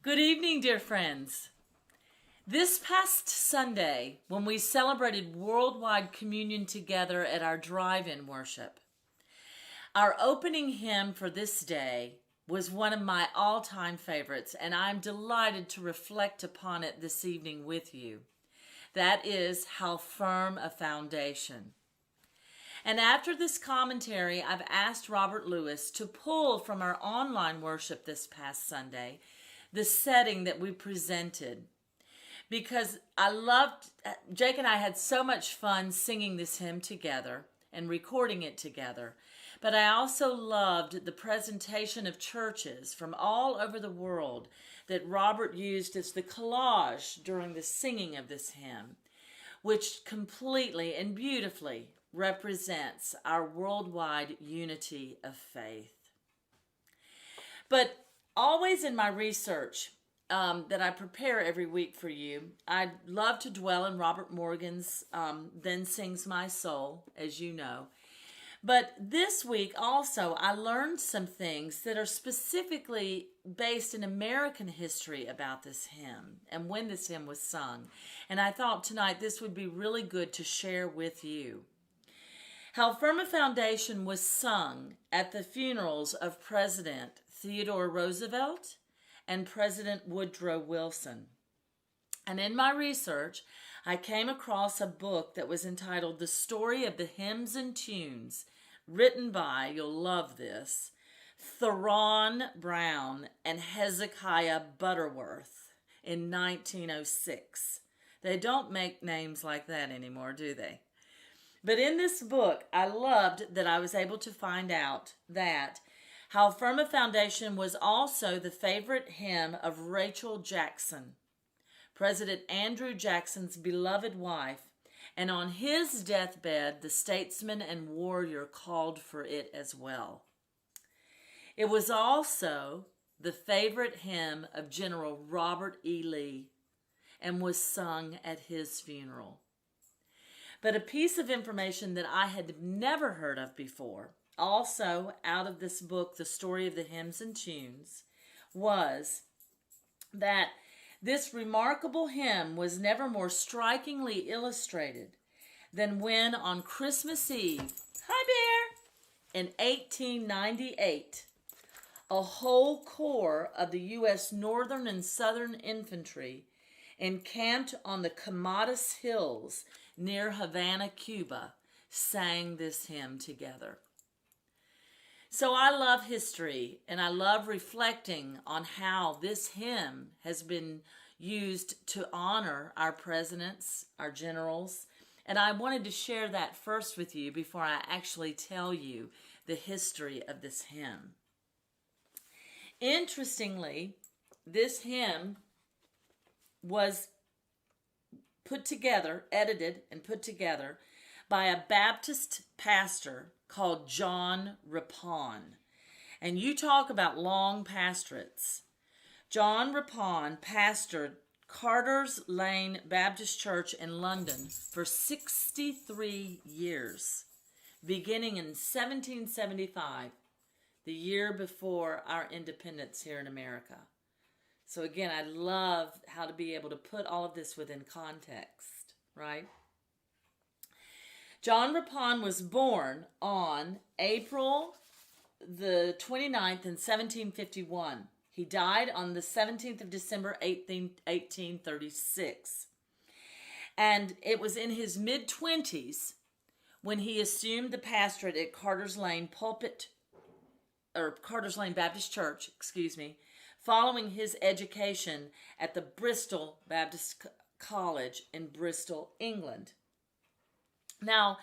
Good evening, dear friends. This past Sunday, when we celebrated worldwide communion together at our drive-in worship, our opening hymn for this day was one of my all-time favorites, and I'm delighted to reflect upon it this evening with you. That is How Firm a Foundation. And after this commentary, I've asked Robert Lewis to pull from our online worship this past Sunday the setting that we presented, because Jake and I had so much fun singing this hymn together and recording it together. But I also loved the presentation of churches from all over the world that Robert used as the collage during the singing of this hymn, which completely and beautifully represents our worldwide unity of faith. But always in my research that I prepare every week for you, I love to dwell in Robert Morgan's Then Sings My Soul, as you know. But this week also, I learned some things that are specifically based in American history about this hymn and when this hymn was sung. And I thought tonight this would be really good to share with you. How Firm a Foundation was sung at the funerals of President Theodore Roosevelt and President Woodrow Wilson. And in my research, I came across a book that was entitled The Story of the Hymns and Tunes, written by, you'll love this, Theron Brown and Hezekiah Butterworth in 1906. They don't make names like that anymore, do they? But in this book, I loved that I was able to find out that How Firm a Foundation was also the favorite hymn of Rachel Jackson, President Andrew Jackson's beloved wife, and on his deathbed, the statesman and warrior called for it as well. It was also the favorite hymn of General Robert E. Lee and was sung at his funeral. But a piece of information that I had never heard of before, also out of this book, The Story of the Hymns and Tunes, was that this remarkable hymn was never more strikingly illustrated than when on Christmas Eve, hi Bear, in 1898, a whole corps of the U.S. Northern and Southern Infantry encamped on the Quemadas Hills near Havana, Cuba, sang this hymn together. So I love history, and I love reflecting on how this hymn has been used to honor our presidents, our generals, and I wanted to share that first with you before I actually tell you the history of this hymn. Interestingly, this hymn was put together, edited and put together by a Baptist pastor called John Rippon. And you talk about long pastorates. John Rippon pastored Carter's Lane Baptist Church in London for 63 years, beginning in 1775, the year before our independence here in America. So again, I love how to be able to put all of this within context, right? John Rippon was born on April the 29th in 1751. He died on the 17th of December, 1836. And it was in his mid-20s when he assumed the pastorate at Carter's Lane Baptist Church, following his education at the Bristol Baptist College in Bristol, England. Now,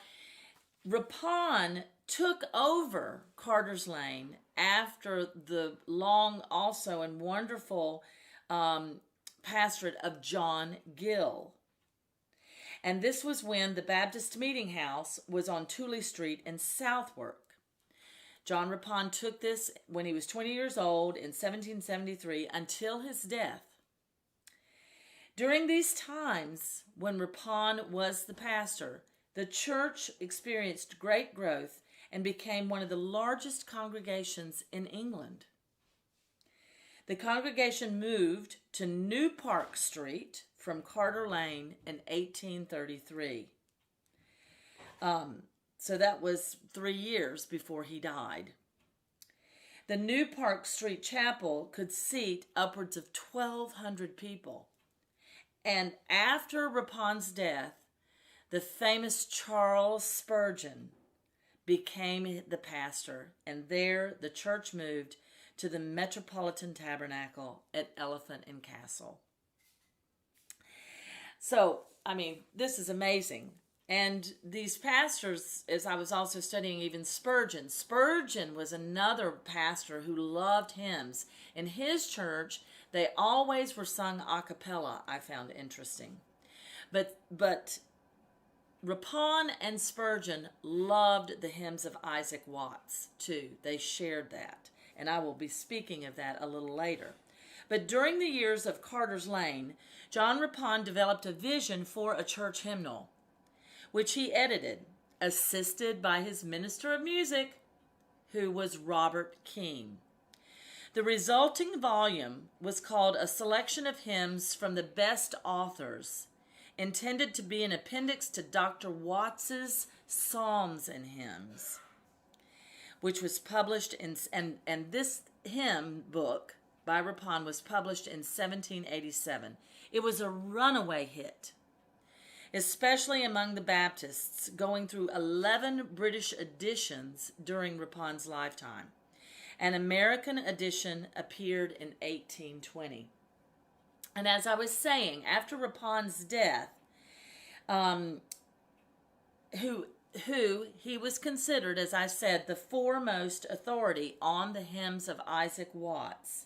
Rippon took over Carter's Lane after the long also and wonderful pastorate of John Gill. And this was when the Baptist Meeting House was on Tooley Street in Southwark. John Rippon took this when he was 20 years old in 1773 until his death. During these times, when Rippon was the pastor, the church experienced great growth and became one of the largest congregations in England. The congregation moved to New Park Street from Carter Lane in 1833. So that was 3 years before he died. The New Park Street Chapel could seat upwards of 1,200 people. And after Rippon's death, the famous Charles Spurgeon became the pastor, and there the church moved to the Metropolitan Tabernacle at Elephant and Castle. So, this is amazing. And these pastors, as I was also studying even Spurgeon was another pastor who loved hymns. In his church, they always were sung a cappella, I found interesting. But Rippon and Spurgeon loved the hymns of Isaac Watts, too. They shared that. And I will be speaking of that a little later. But during the years of Carter's Lane, John Rippon developed a vision for a church hymnal, which he edited, assisted by his minister of music, who was Robert Keene. The resulting volume was called A Selection of Hymns from the Best Authors, intended to be an appendix to Dr. Watts's Psalms and Hymns, which was published and this hymn book by Rippon was published in 1787. It was a runaway hit, especially among the Baptists, going through 11 British editions during Rippon's lifetime. An American edition appeared in 1820. And as I was saying, after Rippon's death, he was considered, as I said, the foremost authority on the hymns of Isaac Watts.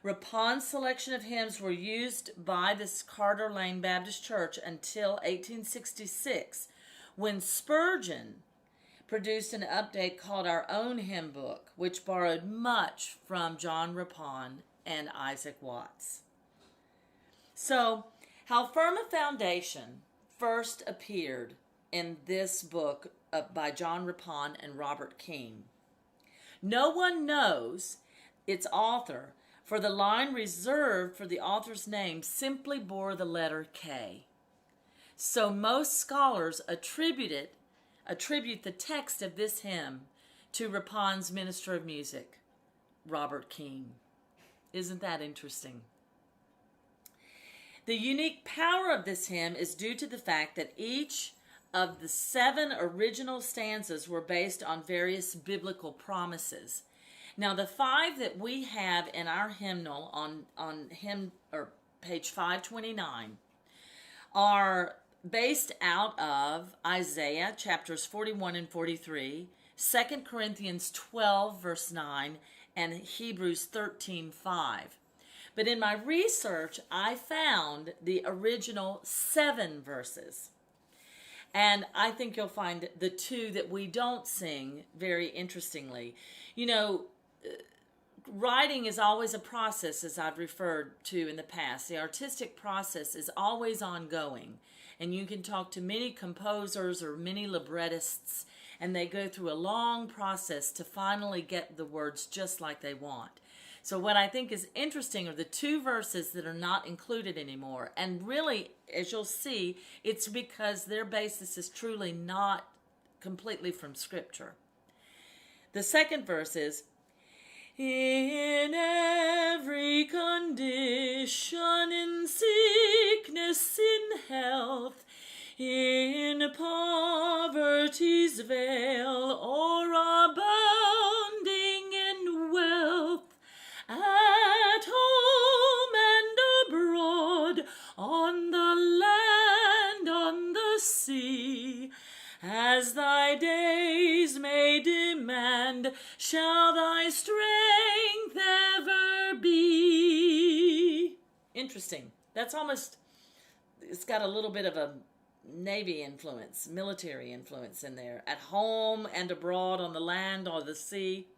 Rippon's selection of hymns were used by this Carter Lane Baptist Church until 1866, when Spurgeon produced an update called Our Own Hymn Book, which borrowed much from John Rippon and Isaac Watts. So, How Firm a Foundation first appeared in this book by John Rippon and Robert Keene. No one knows its author, for the line reserved for the author's name simply bore the letter K. So most scholars attribute the text of this hymn to Rippon's minister of music, Robert Keene. Isn't that interesting? The unique power of this hymn is due to the fact that each of the 7 original stanzas were based on various biblical promises. Now, the 5 that we have in our hymnal on hymn or page 529 are based out of Isaiah chapters 41 and 43, 2 Corinthians 12 verse 9, and Hebrews 13:5. But in my research, I found the original 7 verses. And I think you'll find the 2 that we don't sing very interestingly. You know, writing is always a process, as I've referred to in the past. The artistic process is always ongoing. And you can talk to many composers or many librettists, and they go through a long process to finally get the words just like they want. So what I think is interesting are the 2 verses that are not included anymore. And really, as you'll see, it's because their basis is truly not completely from Scripture. The second verse is, in every condition, in sickness, in health, in poverty's vale, or abounding in wealth, at home and abroad, on the land, on the sea, as thy days may demand, shall thy strength ever be. Interesting. interesting. That's almost, it's got a little bit of a Navy influence, military influence in there. At home and abroad, on the land or the sea,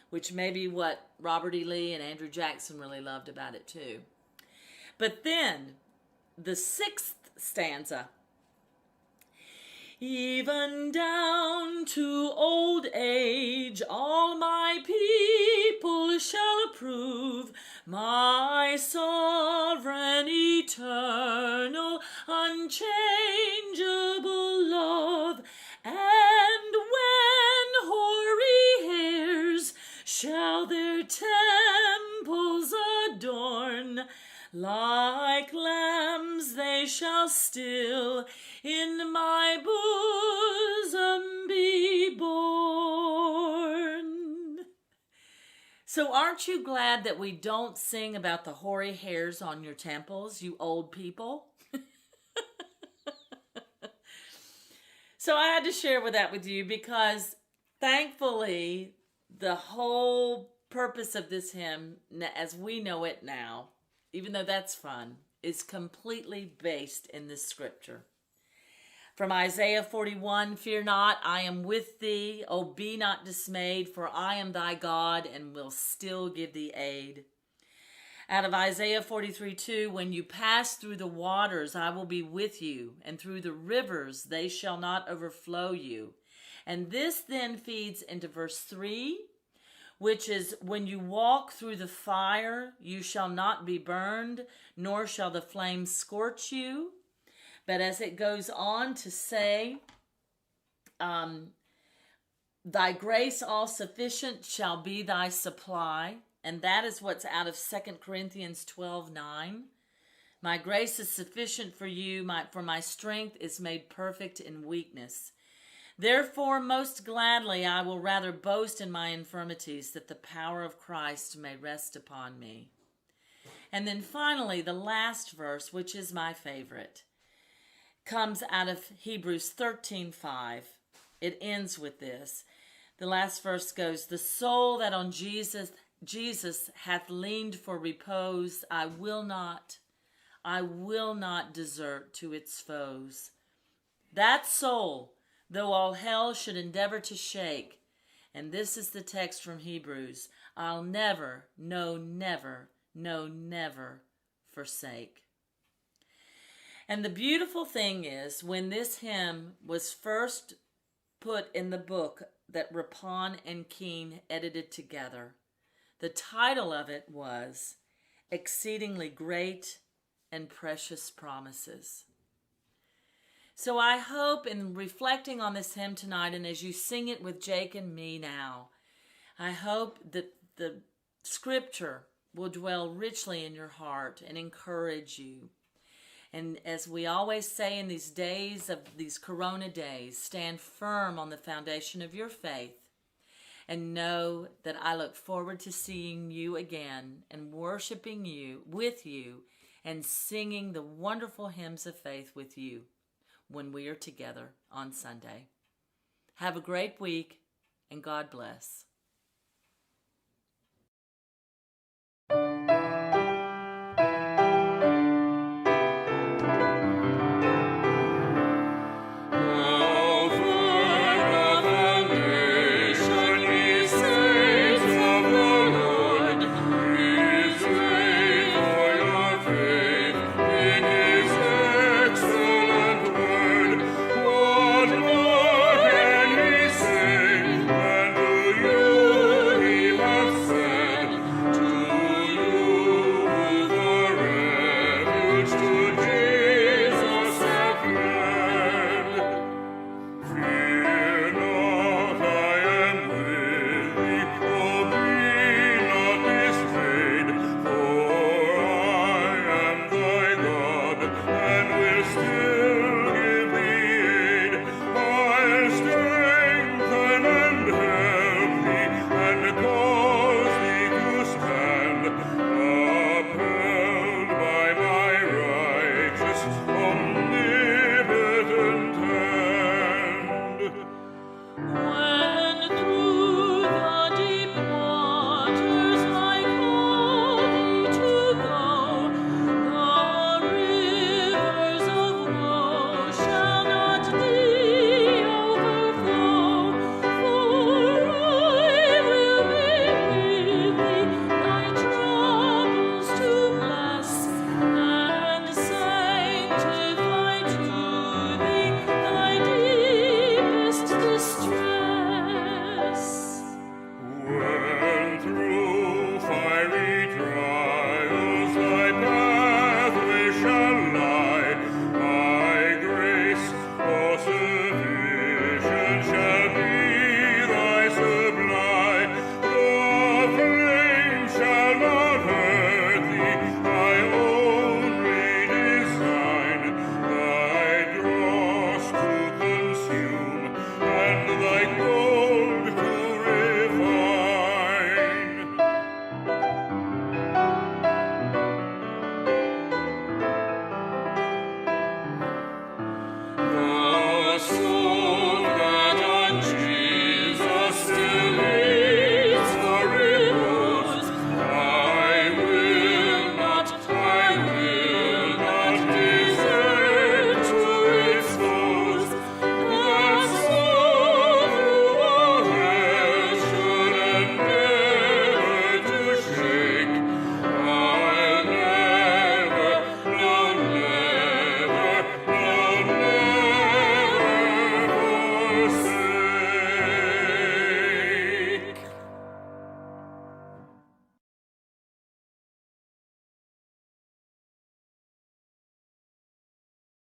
which may be what Robert E. Lee and Andrew Jackson really loved about it too. But then, the 6th stanza. Even down to old age, all my people shall approve my sovereign, eternal, unchangeable love. And when hoary hairs shall their temples adorn, like lambs they shall still in my bosom be born. So aren't you glad that we don't sing about the hoary hairs on your temples, you old people? So I had to share that with you because thankfully the whole purpose of this hymn, as we know it now, even though that's fun, is completely based in this scripture. From Isaiah 41, fear not, I am with thee. O be not dismayed, for I am thy God and will still give thee aid. Out of Isaiah 43:2, when you pass through the waters, I will be with you, and through the rivers, they shall not overflow you. And this then feeds into verse 3, which is, when you walk through the fire, you shall not be burned, nor shall the flames scorch you. But as it goes on to say, thy grace all sufficient shall be thy supply. And that is what's out of 2 Corinthians 12:9. My grace is sufficient for you, for my strength is made perfect in weakness. Therefore, most gladly, I will rather boast in my infirmities, that the power of Christ may rest upon me. And then finally, the last verse, which is my favorite, comes out of Hebrews 13:5. It ends with this. The last verse goes, the soul that on Jesus hath leaned for repose, I will not desert to its foes. That soul, though all hell should endeavor to shake, and this is the text from Hebrews, I'll never, no, never forsake. And the beautiful thing is, when this hymn was first put in the book that Rapon and Keene edited together, the title of it was Exceedingly Great and Precious Promises. So I hope, in reflecting on this hymn tonight, and as you sing it with Jake and me now, I hope that the scripture will dwell richly in your heart and encourage you. And as we always say in these days of these Corona days, stand firm on the foundation of your faith, and know that I look forward to seeing you again and worshiping you with you and singing the wonderful hymns of faith with you when we are together on Sunday. Have a great week, and God bless.